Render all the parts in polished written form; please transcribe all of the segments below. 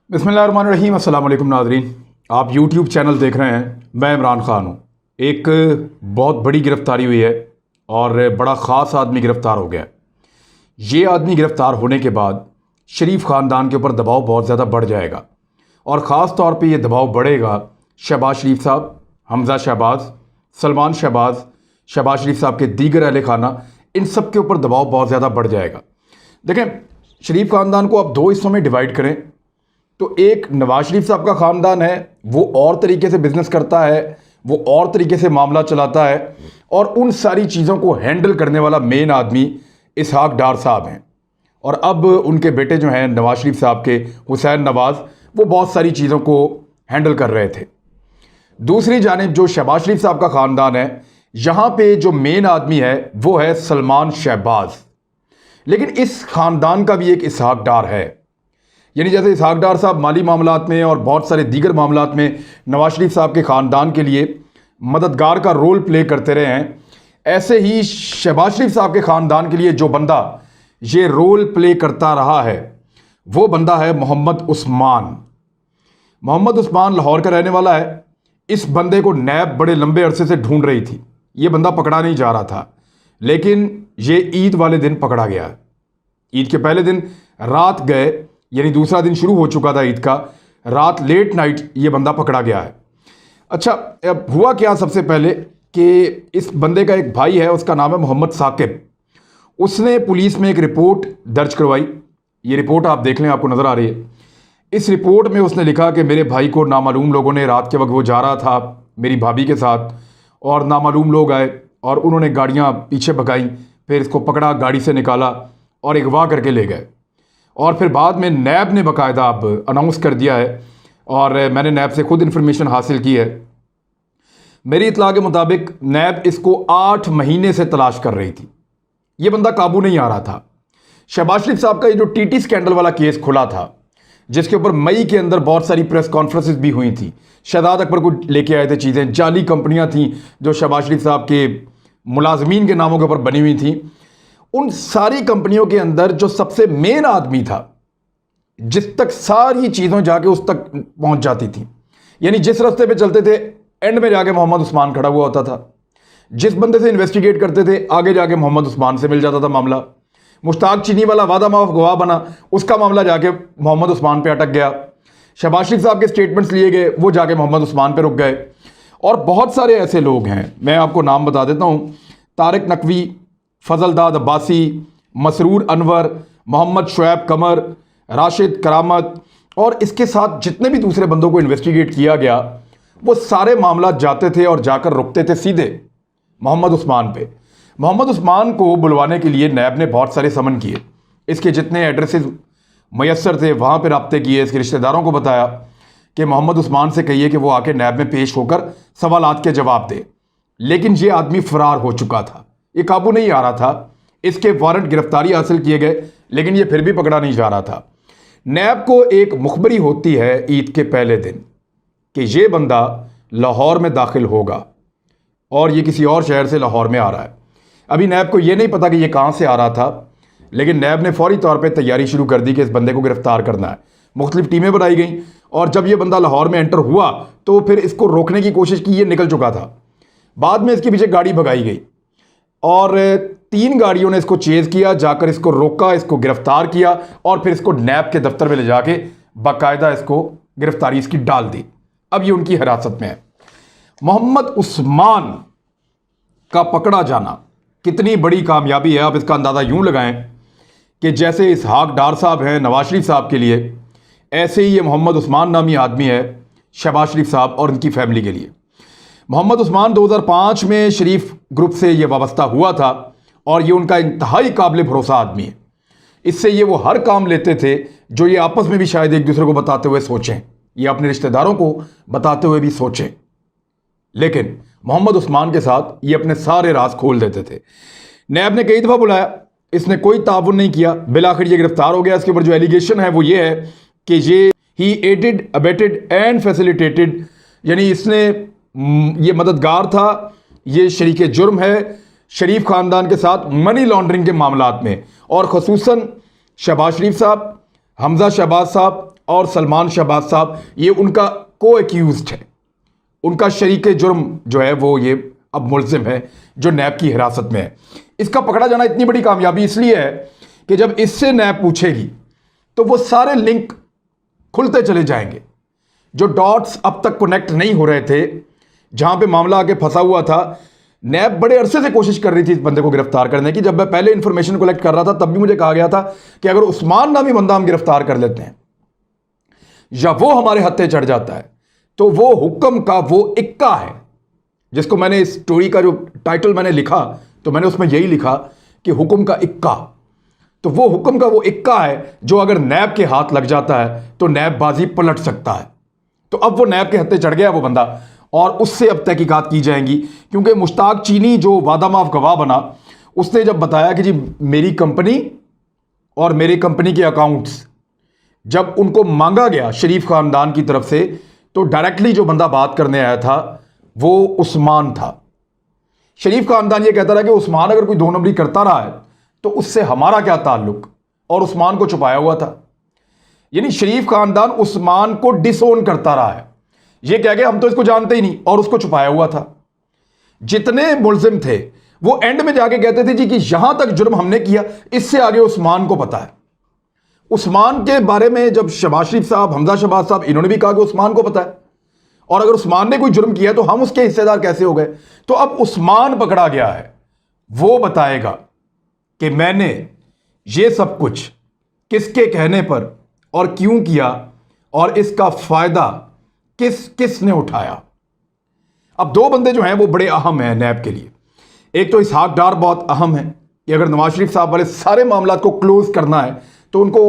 बिस्मिल्लाहिर्रहमानिर्रहीम। अस्सलाम वालेकुम नाज़रीन, आप यूट्यूब चैनल देख रहे हैं। मैं इमरान ख़ान हूँ। एक बहुत बड़ी गिरफ़्तारी हुई है और बड़ा ख़ास आदमी गिरफ़्तार हो गया है। ये आदमी गिरफ़्तार होने के बाद शरीफ ख़ानदान के ऊपर दबाव बहुत ज़्यादा बढ़ जाएगा और ख़ास तौर पे ये दबाव बढ़ेगा शहबाज शरीफ साहब, हमज़ा शहबाज, सलमान शहबाज, शहबाज शरीफ साहब के दीगर अहले खाना, इन सब के ऊपर दबाव बहुत ज़्यादा बढ़ जाएगा। देखें, शरीफ ख़ानदान को आप दो हिस्सों में डिवाइड करें तो एक नवाज शरीफ साहब का ख़ानदान है, वो और तरीके से बिज़नेस करता है, वो और तरीके से मामला चलाता है और उन सारी चीज़ों को हैंडल करने वाला मेन आदमी इसहाक डार साहब हैं। और अब उनके बेटे जो हैं नवाज शरीफ साहब के, हुसैन नवाज़, वो बहुत सारी चीज़ों को हैंडल कर रहे थे। दूसरी जानिब जो शहबाज शरीफ साहब का ख़ानदान है, यहाँ पे जो मेन आदमी है वो है सलमान शहबाज। लेकिन इस ख़ानदान का भी एक इसहाक डार है, यानी जैसे इसहाक डार साहब माली मामलात में और बहुत सारे दीगर मामलात में नवाज शरीफ साहब के ख़ानदान के लिए मददगार का रोल प्ले करते रहे हैं, ऐसे ही शहबाज शरीफ साहब के ख़ानदान के लिए जो बंदा ये रोल प्ले करता रहा है वो बंदा है मोहम्मद उस्मान। मोहम्मद उस्मान लाहौर का रहने वाला है। इस बंदे को नैब बड़े लंबे अरसे से ढूंढ रही थी। ये बंदा पकड़ा नहीं जा रहा था, लेकिन ये ईद वाले दिन पकड़ा गया। ईद के पहले दिन रात गए, यानी दूसरा दिन शुरू हो चुका था ईद का, रात लेट नाइट ये बंदा पकड़ा गया है। अच्छा, अब हुआ क्या, सबसे पहले कि इस बंदे का एक भाई है, उसका नाम है मोहम्मद साकिब। उसने पुलिस में एक रिपोर्ट दर्ज करवाई। ये रिपोर्ट आप देख लें, आपको नज़र आ रही है। इस रिपोर्ट में उसने लिखा कि मेरे भाई को नामालूम लोगों ने, रात के वक्त वो जा रहा था मेरी भाभी के साथ, और नामालूम लोग आए और उन्होंने गाड़ियाँ पीछे भगाई, फिर इसको पकड़ा, गाड़ी से निकाला और अगवा करके ले गए। और फिर बाद में नैब ने बाकायदा अब अनाउंस कर दिया है, और मैंने नैब से खुद इन्फॉर्मेशन हासिल की है। मेरी इत्तला के मुताबिक नैब इसको 8 महीने से तलाश कर रही थी। ये बंदा काबू नहीं आ रहा था। शहबाज शरीफ साहब का ये जो टीटी स्कैंडल वाला केस खुला था, जिसके ऊपर मई के अंदर बहुत सारी प्रेस कॉन्फ्रेंसेस भी हुई थी, शहजाद अकबर को लेके आए थे चीज़ें, जाली कंपनियां थी जो शहबाज शरीफ साहब के मुलाजमीन के नामों के ऊपर बनी हुई थी। उन सारी कंपनियों के अंदर जो सबसे मेन आदमी था, जिस तक सारी चीज़ों जाके उस तक पहुंच जाती थी, यानी जिस रास्ते पे चलते थे एंड में जाके मोहम्मद उस्मान खड़ा हुआ होता था। जिस बंदे से इन्वेस्टिगेट करते थे आगे जाके मोहम्मद उस्मान से मिल जाता था मामला। मुश्ताक चीनी वाला वादा माफ गवाह बना, उसका मामला जाके मोहम्मद उस्मान पे अटक गया। शहबाज शरीफ साहब के स्टेटमेंट्स लिए गए, वो जाके मोहम्मद उस्मान पे रुक गए। और बहुत सारे ऐसे लोग हैं, मैं आपको नाम बता देता हूँ। तारिक नकवी, फजलदाद अब्बासी, मसरूर अनवर, मोहम्मद शुएब कमर, राशिद करामत, और इसके साथ जितने भी दूसरे बंदों को इन्वेस्टिगेट किया गया, वो सारे मामला जाते थे और जाकर रुकते थे सीधे मोहम्मद उस्मान पे। मोहम्मद उस्मान को बुलवाने के लिए नैब ने बहुत सारे समन किए। इसके जितने एड्रेसेस मैसर थे वहाँ पर रब्ते किए। इसके रिश्तेदारों को बताया कि मोहम्मद उस्मान से कहिए कि वो आके नैब में पेश होकर सवालात के जवाब दे। लेकिन ये आदमी फरार हो चुका था, ये काबू नहीं आ रहा था। इसके वारंट गिरफ्तारी हासिल किए गए, लेकिन ये फिर भी पकड़ा नहीं जा रहा था। नैब को एक मुखबरी होती है ईद के पहले दिन कि ये बंदा लाहौर में दाखिल होगा और ये किसी और शहर से लाहौर में आ रहा है। अभी नैब को ये नहीं पता कि ये कहाँ से आ रहा था, लेकिन नैब ने फौरी तौर पर तैयारी शुरू कर दी कि इस बंदे को गिरफ्तार करना है। मुख्तलिफ टीमें बनाई गई और जब ये बंदा लाहौर में एंटर हुआ तो फिर इसको रोकने की कोशिश की, ये निकल चुका था। बाद में इसके पीछे गाड़ी भगाई गई और 3 गाड़ियों ने इसको चेज़ किया, जाकर इसको रोका, इसको गिरफ्तार किया और फिर इसको नैब के दफ्तर में ले जाके बाकायदा इसको गिरफ्तारी इसकी डाल दी। अब ये उनकी हिरासत में है। मोहम्मद उस्मान का पकड़ा जाना कितनी बड़ी कामयाबी है, आप इसका अंदाज़ा यूं लगाएं कि जैसे इसहाक डार साहब हैं नवाज शरीफ साहब के लिए, ऐसे ही ये मोहम्मद उस्मान नामी आदमी है शहबाज शरीफ साहब और उनकी फैमिली के लिए। मोहम्मद उस्मान 2005 में शरीफ ग्रुप से ये वाबस्ता हुआ था और ये उनका इंतहाई काबिल भरोसा आदमी है। इससे ये वो हर काम लेते थे जो ये आपस में भी शायद एक दूसरे को बताते हुए सोचें, ये अपने रिश्तेदारों को बताते हुए भी सोचें। लेकिन मोहम्मद उस्मान के साथ ये अपने सारे राज खोल देते थे। नैब ने कई दफ़ा बुलाया, इसने कोई ताउन नहीं किया। बिलाखिर ये गिरफ्तार हो गया। इसके ऊपर जो एलिगेशन है वो ये है कि ये ही एडेड, अबेटेड एंड फैसिलिटेटेड, यानी इसने ये मददगार था, ये शरीके जुर्म है शरीफ ख़ानदान के साथ मनी लॉन्ड्रिंग के मामलात में, और ख़ुसूसन शहबाज शरीफ साहब, हमज़ा शहबाज साहब और सलमान शहबाज साहब ये उनका को एक्यूज्ड है, उनका शरीक जुर्म जो है वो ये अब मुलजिम है जो नैब की हिरासत में है। इसका पकड़ा जाना इतनी बड़ी कामयाबी इसलिए है कि जब इससे नैब पूछेगी तो वो सारे लिंक खुलते चले जाएंगे, जो डॉट्स अब तक कनेक्ट नहीं हो रहे थे, जहां पे मामला आके फंसा हुआ था। नैब बड़े अरसे से कोशिश कर रही थी इस बंदे को गिरफ्तार करने की। जब मैं पहले इंफॉर्मेशन कलेक्ट कर रहा था तब भी मुझे कहा गया था कि अगर उस्मान नामी बंदा हम गिरफ्तार कर लेते हैं या वो हमारे हत्थे चढ़ जाता है तो वो हुक्म का वो इक्का है, जिसको मैंने इस स्टोरी का जो टाइटल मैंने लिखा तो मैंने उसमें यही लिखा कि हुक्म का इक्का। तो वो हुक्म का वो इक्का है जो अगर नैब के हाथ लग जाता है तो नैब बाजी पलट सकता है। तो अब वो नैब के हत्थे चढ़ गया वो बंदा और उससे अब तहकीकात की जाएंगी, क्योंकि मुश्ताक चीनी जो वादा माफ गवाह बना उसने जब बताया कि जी मेरी कंपनी और मेरी कंपनी के अकाउंट्स जब उनको मांगा गया शरीफ खानदान की तरफ से तो डायरेक्टली जो बंदा बात करने आया था वो उस्मान था। शरीफ खानदान ये कहता रहा कि उस्मान अगर कोई दो नंबरी करता रहा है तो उससे हमारा क्या ताल्लुक, और उस्मान को छुपाया हुआ था। यानी शरीफ खानदान उस्मान को डिसोन करता रहा है, ये कह गया हम तो इसको जानते ही नहीं, और उसको छुपाया हुआ था। जितने मुलजिम थे वो एंड में जाके कहते थे जी कि यहां तक जुर्म हमने किया, इससे आगे उस्मान को पता है। उस्मान के बारे में जब शहबाज शरीफ साहब, हमजा शहबाज साहब, इन्होंने भी कहा कि उस्मान को पता है, और अगर उस्मान ने कोई जुर्म किया तो हम उसके हिस्सेदार कैसे हो गए। तो अब उस्मान पकड़ा गया है, वो बताएगा कि मैंने ये सब कुछ किसके कहने पर और क्यों किया और इसका फायदा किसने उठाया। अब दो बंदे जो हैं वो बड़े अहम हैं नैब के लिए। एक तो इसहाक डार बहुत अहम है कि अगर नवाज शरीफ साहब वाले सारे मामला को क्लोज करना है तो उनको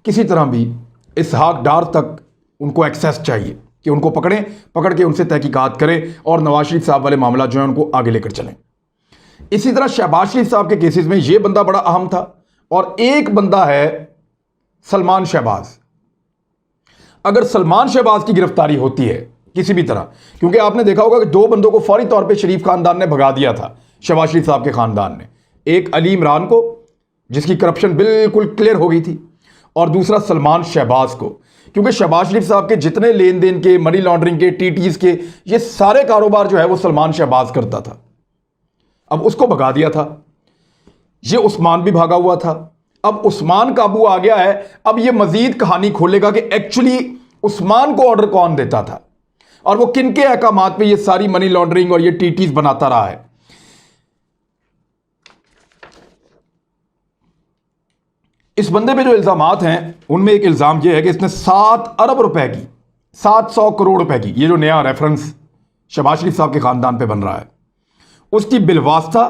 किसी तरह भी इसहाक डार तक उनको एक्सेस चाहिए कि उनको पकड़ के उनसे तहकीकात करें और नवाज शरीफ साहब वाले मामला जो है उनको आगे लेकर चलें। इसी तरह शहबाज शरीफ साहब के केसेस में यह बंदा बड़ा अहम था, और एक बंदा है सलमान शहबाज। अगर सलमान शहबाज की गिरफ्तारी होती है किसी भी तरह, क्योंकि आपने देखा होगा कि दो बंदों को फौरी तौर पे शरीफ खानदान ने भगा दिया था, शहबाज शरीफ साहब के खानदान ने, एक अली इमरान को जिसकी करप्शन बिल्कुल क्लियर हो गई थी, और दूसरा सलमान शहबाज को, क्योंकि शहबाज शरीफ साहब के जितने लेन देन के, मनी लॉन्ड्रिंग के, टीटीज के, ये सारे कारोबार जो है वो सलमान शहबाज करता था। अब उसको भगा दिया था, ये उस्मान भी भागा हुआ था। अब उस्मान काबू आ गया है। अब ये मजीद कहानी खोलेगा कि एक्चुअली उस्मान को ऑर्डर कौन देता था और वो किन के अहकामात पे ये सारी मनी लॉन्ड्रिंग और ये टीटीज बनाता रहा है। इस बंदे पे जो इल्जामात हैं उनमें एक इल्जाम यह है कि इसने 7 अरब रुपए की, 700 करोड़ रुपए की, ये जो नया रेफरेंस शहबाज शरीफ साहब के खानदान पे बन रहा है, उसकी बिलवास्ता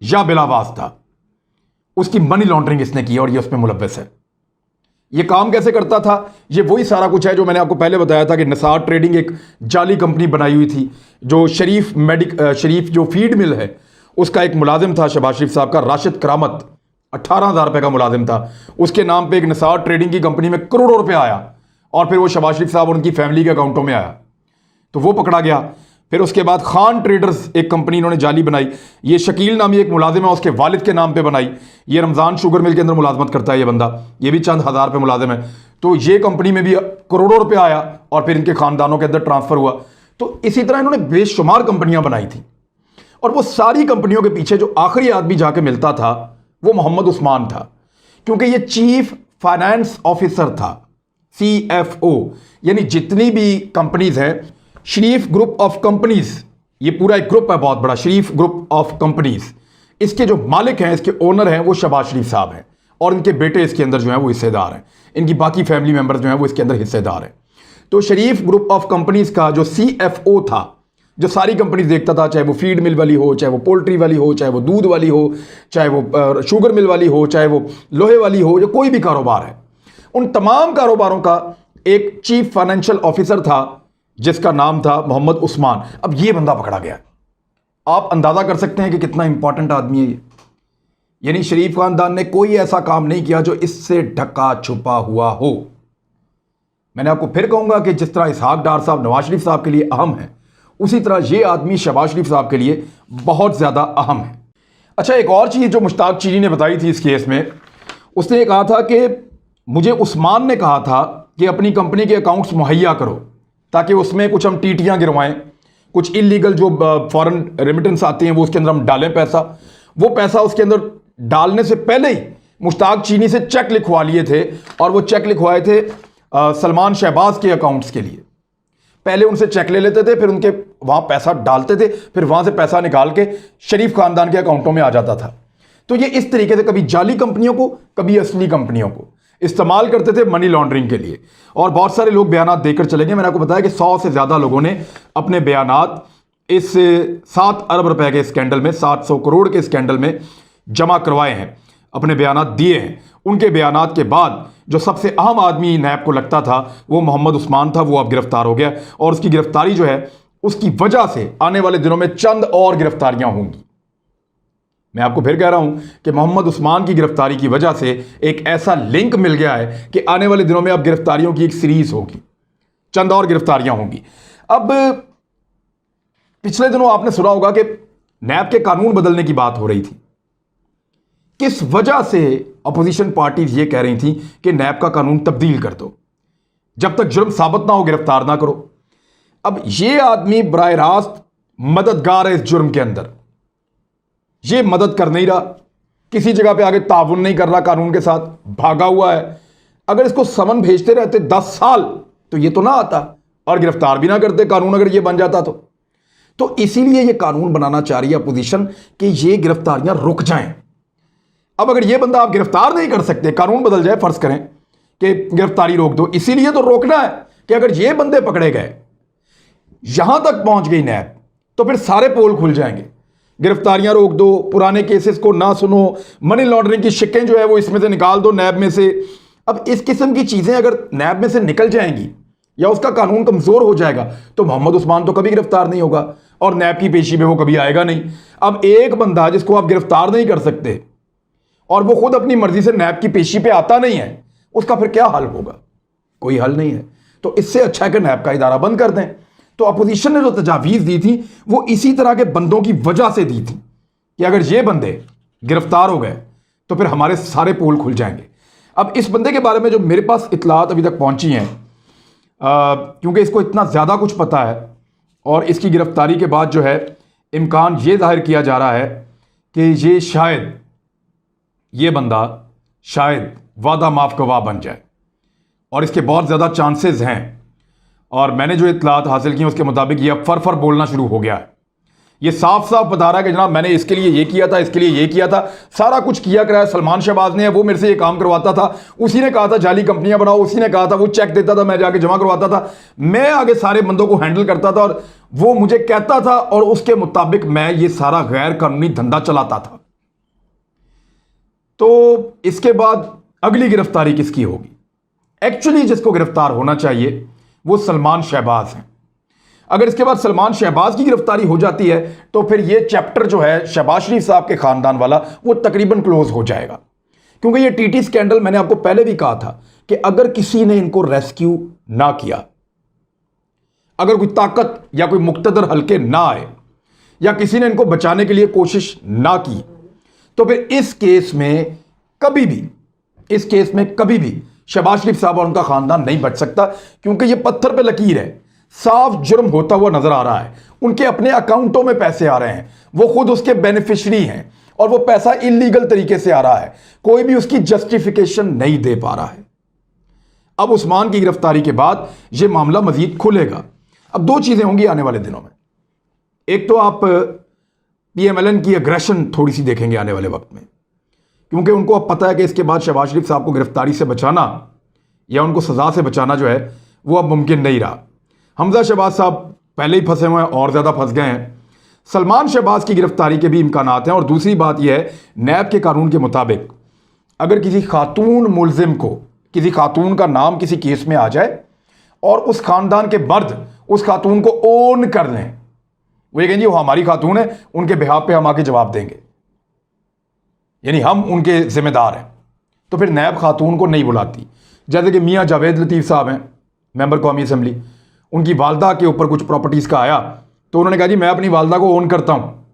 या बिलावास्ता उसकी मनी लॉन्ड्रिंग इसने की और ये उसमें मुलव्वस है। ये काम कैसे करता था, ये वही सारा कुछ है जो मैंने आपको पहले बताया था कि निसार ट्रेडिंग एक जाली कंपनी बनाई हुई थी, जो शरीफ जो फीड मिल है उसका एक मुलाजिम था शहबाज शरीफ साहब का, राशिद करामत, 18,000 रुपये का मुलाजिम था। उसके नाम पे एक निसार ट्रेडिंग की कंपनी में करोड़ों रुपए आया और फिर वो शहबाज शरीफ साहब और उनकी फैमिली के अकाउंटों में आया, तो वो पकड़ा गया। फिर उसके बाद खान ट्रेडर्स एक कंपनी इन्होंने जाली बनाई, ये शकील नामी एक मुलाजिम है उसके वालिद के नाम पे बनाई। ये रमज़ान शुगर मिल के अंदर मुलाजमत करता है ये बंदा, ये भी चंद हज़ार पे मुलाजिम है। तो ये कंपनी में भी करोड़ों रुपए आया और फिर इनके खानदानों के अंदर ट्रांसफ़र हुआ। तो इसी तरह इन्होंने बेशुमार कंपनियां बनाई थी, और वो सारी कंपनियों के पीछे जो आखिरी आदमी जाके मिलता था वो मोहम्मद उस्मान था, क्योंकि ये चीफ फाइनेंस ऑफिसर था, CFO। यानी जितनी भी कंपनीज हैं, शरीफ ग्रुप ऑफ कंपनीज, ये पूरा एक ग्रुप है बहुत बड़ा, शरीफ ग्रुप ऑफ कंपनीज, इसके जो मालिक हैं, इसके ओनर हैं वो शहबाज शरीफ साहब हैं, और इनके बेटे इसके अंदर जो हैं वो हिस्सेदार हैं, इनकी बाकी फैमिली मेंबर्स जो हैं वो इसके अंदर हिस्सेदार हैं। तो शरीफ ग्रुप ऑफ कंपनीज का जो CFO था, जो सारी कंपनीज देखता था, चाहे वो फीड मिल वाली हो, चाहे वो पोल्ट्री वाली हो, चाहे वो दूध वाली हो, चाहे वो शुगर मिल वाली हो, चाहे वो लोहे वाली हो, या कोई भी कारोबार है, उन तमाम कारोबारों का एक चीफ फाइनेंशियल ऑफिसर था जिसका नाम था मोहम्मद उस्मान। अब ये बंदा पकड़ा गया। आप अंदाजा कर सकते हैं कि कितना इंपॉर्टेंट आदमी है ये। यानी शरीफ खानदान ने कोई ऐसा काम नहीं किया जो इससे ढका छुपा हुआ हो। मैंने आपको फिर कहूंगा कि जिस तरह इसहाक डार साहब नवाज शरीफ साहब के लिए अहम है, उसी तरह ये आदमी शहबाज शरीफ साहब के लिए बहुत ज्यादा अहम है। अच्छा, एक और चीज जो मुश्ताक चीनी ने बताई थी इस केस में, उसने कहा था कि मुझे उस्मान ने कहा था कि अपनी कंपनी के अकाउंट्स मुहैया करो ताकि उसमें कुछ हम टीटियां गिरवाएं, कुछ इलीगल जो फॉरेन रेमिटेंस आती हैं वो उसके अंदर हम डालें पैसा। वो पैसा उसके अंदर डालने से पहले ही मुश्ताक चीनी से चेक लिखवा लिए थे, और वो चेक लिखवाए थे सलमान शहबाज के अकाउंट्स के लिए। पहले उनसे चेक ले लेते थे, फिर उनके वहां पैसा डालते थे, फिर वहां से पैसा निकाल के शरीफ खानदान के अकाउंटों में आ जाता था। तो ये इस तरीके से कभी जाली कंपनियों को, कभी असली कंपनियों को इस्तेमाल करते थे मनी लॉन्ड्रिंग के लिए। और बहुत सारे लोग बयानात देकर चले गए। मैंने आपको बताया कि 100 से ज़्यादा लोगों ने अपने बयानात इस 7 अरब रुपए के स्कैंडल में, 700 करोड़ के स्कैंडल में जमा करवाए हैं, अपने बयानात दिए हैं। उनके बयानात के बाद जो सबसे अहम आदमी नैब को लगता था वो मोहम्मद उस्मान था, वो अब गिरफ्तार हो गया। और उसकी गिरफ्तारी जो है, उसकी वजह से आने वाले दिनों में चंद और गिरफ्तारियां होंगी। मैं आपको फिर कह रहा हूं कि मोहम्मद उस्मान की गिरफ्तारी की वजह से एक ऐसा लिंक मिल गया है कि आने वाले दिनों में अब गिरफ्तारियों की एक सीरीज होगी, चंद और गिरफ्तारियां होंगी। अब पिछले दिनों आपने सुना होगा कि नैब के कानून बदलने की बात हो रही थी। किस वजह से अपोजिशन पार्टीज ये कह रही थी कि नैब का कानून तब्दील कर दो, जब तक जुर्म साबित ना हो गिरफ्तार ना करो। अब ये आदमी बराह रास्त मददगार है इस जुर्म के अंदर, ये मदद कर नहीं रहा, किसी जगह पे आगे ताउन नहीं कर रहा, कानून के साथ भागा हुआ है। अगर इसको समन भेजते रहते 10 साल तो ये तो ना आता और गिरफ्तार भी ना करते कानून, अगर ये बन जाता तो इसीलिए ये कानून बनाना चाह रही है अपोजिशन कि ये गिरफ्तारियां रुक जाएं। अब अगर ये बंदा आप गिरफ्तार नहीं कर सकते, कानून बदल जाए, फर्ज करें कि गिरफ्तारी रोक दो, इसीलिए तो रोकना है कि अगर ये बंदे पकड़े गए, यहां तक पहुंच गई नैब, तो फिर सारे पोल खुल जाएंगे। गिरफ्तारियां रोक दो, पुराने केसेस को ना सुनो, मनी लॉन्ड्रिंग की शिकें जो है वो इसमें से निकाल दो नैब में से। अब इस किस्म की चीजें अगर नैब में से निकल जाएंगी या उसका कानून कमजोर हो जाएगा तो मोहम्मद उस्मान तो कभी गिरफ्तार नहीं होगा और नैब की पेशी में वो कभी आएगा नहीं। अब एक बंदा जिसको आप गिरफ्तार नहीं कर सकते और वो खुद अपनी मर्जी से नैब की पेशी पे आता नहीं है, उसका फिर क्या हल होगा? कोई हल नहीं है। तो इससे अच्छा है कि नैब का इदारा बंद कर दें। तो अपोजिशन ने जो तजावीज़ दी थी वो इसी तरह के बंदों की वजह से दी थी कि अगर ये बंदे गिरफ्तार हो गए तो फिर हमारे सारे पोल खुल जाएंगे। अब इस बंदे के बारे में जो मेरे पास इत्तलात अभी तक पहुंची हैं, क्योंकि इसको इतना ज़्यादा कुछ पता है और इसकी गिरफ्तारी के बाद जो है इम्कान ये जाहिर किया जा रहा है कि ये बंदा शायद वादा माफ गवाह बन जाए और इसके बहुत ज़्यादा चांसेस हैं। और मैंने जो इत्तलात हासिल की उसके मुताबिक ये अब फर बोलना शुरू हो गया है। ये साफ साफ बता रहा है कि जनाब मैंने इसके लिए ये किया था, इसके लिए ये किया था, सारा कुछ किया कराया सलमान शहबाज ने, वो मेरे से ये काम करवाता था, उसी ने कहा था जाली कंपनियां बनाओ, उसी ने कहा था, वो चेक देता था, मैं जाके जमा करवाता था, मैं आगे सारे बंदों को हैंडल करता था और वो मुझे कहता था और उसके मुताबिक मैं ये सारा गैर कानूनी धंधा चलाता था। तो इसके बाद अगली गिरफ्तारी किसकी होगी? एक्चुअली जिसको गिरफ्तार होना चाहिए वो सलमान शहबाज हैं। अगर इसके बाद सलमान शहबाज की गिरफ्तारी हो जाती है तो फिर ये चैप्टर जो है शहबाज शरीफ साहब के खानदान वाला वो तकरीबन क्लोज हो जाएगा। क्योंकि ये टीटी स्कैंडल, मैंने आपको पहले भी कहा था कि अगर किसी ने इनको रेस्क्यू ना किया, अगर कोई ताकत या कोई मुक्तदर हल्के ना आए या किसी ने इनको बचाने के लिए कोशिश ना की, तो फिर इस केस में कभी भी शहबाज शरीफ साहब और उनका खानदान नहीं बच सकता। क्योंकि ये पत्थर पे लकीर है, साफ जुर्म होता हुआ नजर आ रहा है। उनके अपने अकाउंटों में पैसे आ रहे हैं, वो खुद उसके बेनिफिशरी हैं और वो पैसा इलीगल तरीके से आ रहा है, कोई भी उसकी जस्टिफिकेशन नहीं दे पा रहा है। अब उस्मान की गिरफ्तारी के बाद ये मामला मजीद खुलेगा। अब दो चीजें होंगी आने वाले दिनों में। एक तो आप PMLN की अग्रेशन थोड़ी सी देखेंगे आने वाले वक्त में, क्योंकि उनको अब पता है कि इसके बाद शहबाज शरीफ साहब को गिरफ्तारी से बचाना या उनको सजा से बचाना जो है वो अब मुमकिन नहीं रहा। हमजा शहबाज साहब पहले ही फंसे हुए हैं और ज़्यादा फंस गए हैं। सलमान शहबाज की गिरफ्तारी के भी इम्कानात हैं। और दूसरी बात यह है, नैब के कानून के मुताबिक अगर किसी खातून मुलजिम को, किसी खातून का नाम किसी केस में आ जाए और उस खानदान के मर्द उस खातून को ओन कर लें, वो ये कहेंगे वो हमारी खातून है, उनके बिहाफ पे हम आके जवाब देंगे, यानी हम उनके जिम्मेदार हैं, तो फिर नैब खातून को नहीं बुलाती। जैसे कि मियाँ जावेद लतीफ़ साहब हैं, मेंबर कौमी असम्बली, उनकी वालदा के ऊपर कुछ प्रॉपर्टीज़ का आया तो उन्होंने कहा जी मैं अपनी वालदा को ओन करता हूँ,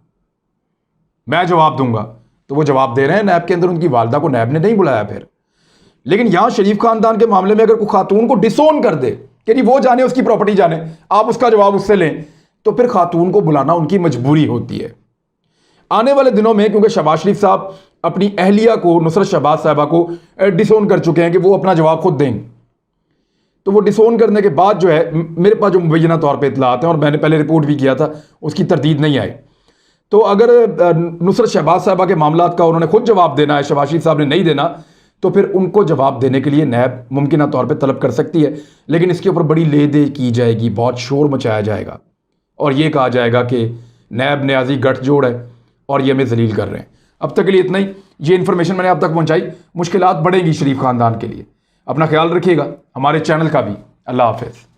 मैं जवाब दूंगा। तो वो जवाब दे रहे हैं नैब के अंदर, उनकी वालदा को नैब ने नहीं बुलाया। फिर लेकिन यहां शरीफ खानदान के मामले में अगर कोई खातून को डिसोन कर दे कि नहीं वो जाने उसकी प्रॉपर्टी जाने, आप उसका जवाब उससे लें, तो फिर खातून को बुलाना उनकी मजबूरी होती है। आने वाले दिनों में क्योंकि शहबाज शरीफ साहब अपनी अहलिया को, नुसरत शहबाज साहबा को डिसोन कर चुके हैं कि वो अपना जवाब खुद देंगे, तो वो डिसोन करने के बाद जो है मेरे पास जो मुबैना तौर पे इतलात हैं और मैंने पहले रिपोर्ट भी किया था, उसकी तरदीद नहीं आई। तो अगर नुसरत शहबाज साहबा के मामला का उन्होंने खुद जवाब देना है, शहबाज शरीफ साहब ने नहीं देना, तो फिर उनको जवाब देने के लिए नैब मुमकिन तौर पे तलब कर सकती है। लेकिन इसके ऊपर बड़ी ले दे की जाएगी, बहुत शोर मचाया जाएगा और ये कहा जाएगा कि नैब न्याजी गठजोड़ है और ये हमें जलील कर रहे हैं। अब तक के लिए इतना ही, ये इन्फॉर्मेशन मैंने आप तक पहुंचाई। मुश्किलात बढ़ेंगी शरीफ खानदान के लिए, अपना ख्याल रखिएगा, हमारे चैनल का भी। अल्लाह हाफिज़।